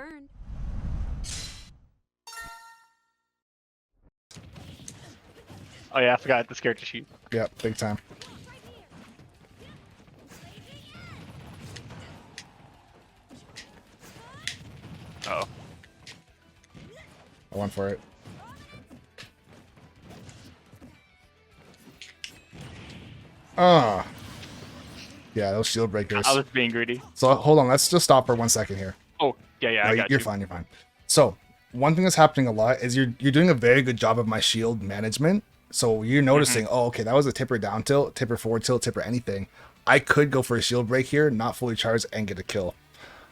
burned. Oh yeah, I forgot the character sheet. Yep, big time. Oh. I went for it. Ah. Yeah, those shield breakers. I was being greedy. So hold on, let's just stop for 1 second here. Oh, yeah, I got you're you. fine, you're fine. So one thing that's happening a lot is you're doing a very good job of my shield management. So you're noticing, oh, okay, that was a tipper down tilt, tipper forward tilt, tipper anything. I could go for a shield break here, not fully charged, and get a kill,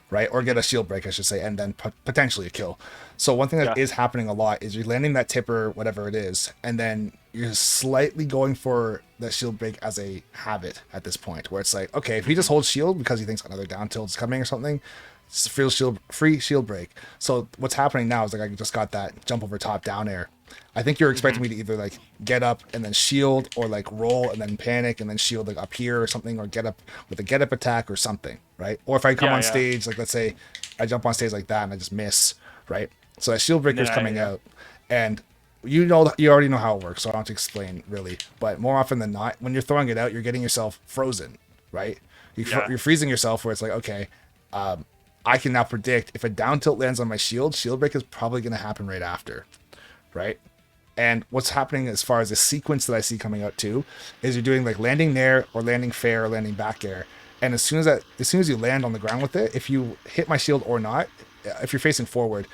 right? Or get a shield break, I should say, and then potentially a kill. So one thing that is happening a lot is you're landing that tipper, whatever it is, and then you're slightly going for the shield break as a habit at this point, where it's like, okay, if he just holds shield because he thinks another down tilt is coming or something, it's free shield break. So what's happening now is like I just got that jump over top down air. I think you're expecting me to either like get up and then shield, or like roll and then panic and then shield like up here or something, or get up with a get up attack or something, right? Or if I come on stage, like let's say I jump on stage like that and I just miss, right? So that shield breaker is coming out, and you already know how it works, so I don't have to explain really. But more often than not, when you're throwing it out, you're getting yourself frozen, right? You're freezing yourself where it's like, okay, I can now predict if a down tilt lands on my shield break is probably going to happen right after, right? And what's happening as far as the sequence that I see coming out too is you're doing like landing nair or landing fair or landing back air. And as soon as you land on the ground with it, if you hit my shield or not, if you're facing forward,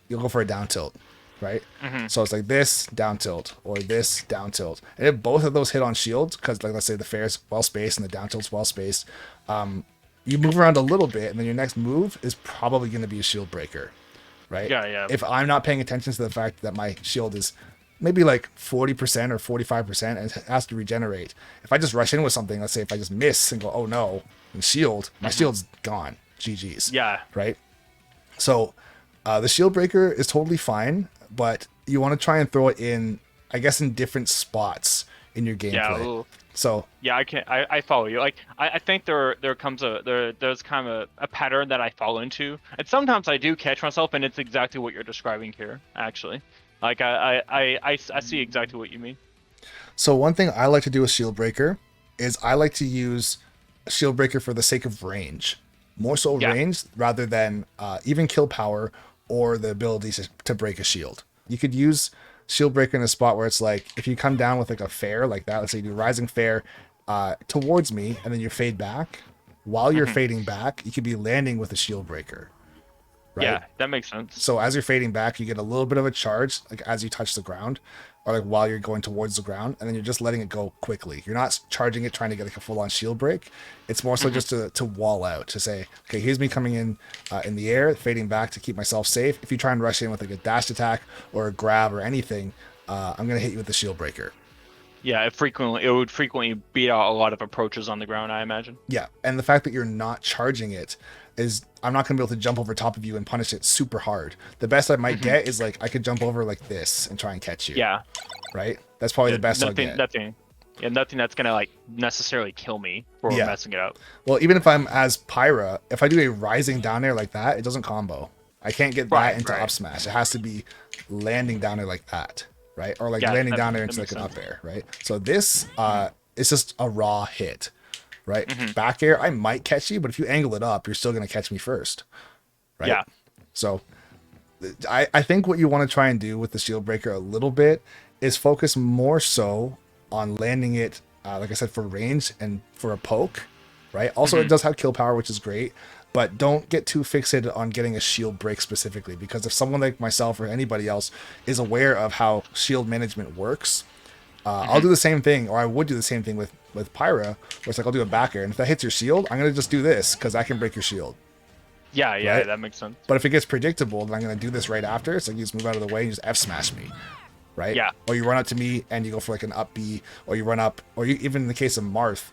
you'll go for a down tilt, right? So it's like this down tilt or this down tilt. And if both of those hit on shields, because like let's say the fair's well spaced and the down tilt's well spaced, you move around a little bit, and then your next move is probably going to be a shield breaker, right? Yeah. If I'm not paying attention to the fact that my shield is maybe like 40% or 45% and it has to regenerate, if I just rush in with something, let's say if I just miss and go, oh no, and shield, my shield's gone. GG's. Yeah. Right? So the shield breaker is totally fine, but you want to try and throw it in, I guess, in different spots in your gameplay. So yeah, I follow you. Like I think there's kind of a pattern that I fall into, and sometimes I do catch myself, and it's exactly what you're describing here. Actually, like I see exactly what you mean. So one thing I like to do with shield breaker is I like to use shield breaker for the sake of range, more so range rather than even kill power or the ability to break a shield. You could use shield breaker in a spot where it's like if you come down with like a fair like that, let's say you do rising fair towards me and then you fade back. While you're fading back, you could be landing with a shield breaker, right? Yeah, that makes sense. So as you're fading back, you get a little bit of a charge like as you touch the ground, or like while you're going towards the ground, and then you're just letting it go quickly. You're not charging it trying to get like a full-on shield break. It's more so just to wall out, to say, okay, here's me coming in the air, fading back to keep myself safe. If you try and rush in with like a dash attack or a grab or anything, I'm gonna hit you with the shield breaker. Yeah, it would frequently beat out a lot of approaches on the ground, I imagine. Yeah, and the fact that you're not charging it is I'm not going to be able to jump over top of you and punish it super hard. The best I might get is like I could jump over like this and try and catch you. Yeah. Right? That's probably the best I'll get. Nothing that's going to like necessarily kill me for messing it up. Well, even if I'm as Pyra, if I do a rising down air like that, it doesn't combo. I can't get that into up smash. It has to be landing down air like that. Right? Or like landing down there into like an up air, right? So this is just a raw hit, right? Back air, I might catch you, but if you angle it up, you're still going to catch me first, right? Yeah. So I think what you want to try and do with the shield breaker a little bit is focus more so on landing it, like I said, for range and for a poke, right? Also, it does have kill power, which is great. But don't get too fixated on getting a shield break specifically, because if someone like myself or anybody else is aware of how shield management works, I'll do the same thing, or I would do the same thing with Pyra, where it's like I'll do a back air, and if that hits your shield, I'm going to just do this because I can break your shield. Yeah, right? That makes sense. But if it gets predictable, then I'm going to do this right after. It's like you just move out of the way and just F smash me, right? Yeah. Or you run up to me and you go for like an up B, or you run up, or you, even in the case of Marth,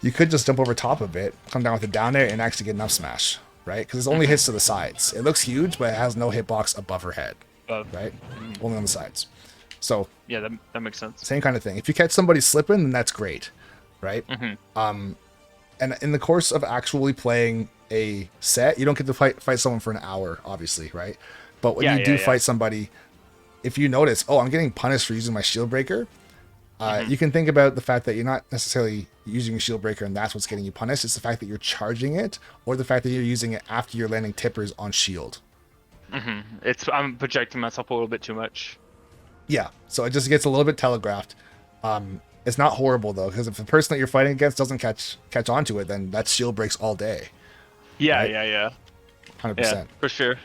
you could just jump over top of it, come down with it down there, and actually get an up smash, right? Because it only hits to the sides. It looks huge, but it has no hitbox above her head, right? Only on the sides. So yeah, that makes sense. Same kind of thing. If you catch somebody slipping, then that's great, right? And in the course of actually playing a set, you don't get to fight someone for an hour, obviously, right? But when Yeah, you do yeah. fight somebody, if you notice, oh, I'm getting punished for using my shield breaker, Hmm. you can think about the fact that you're not necessarily using a shield breaker and that's what's getting you punished. It's the fact that you're charging it, or the fact that you're using it after you're landing tippers on shield. I'm projecting myself a little bit too much. Yeah, so it just gets a little bit telegraphed. It's not horrible though, because if the person that you're fighting against doesn't catch onto it, then that's shield breaks all day, Yeah, right? yeah, yeah, yeah, 100%. for sure.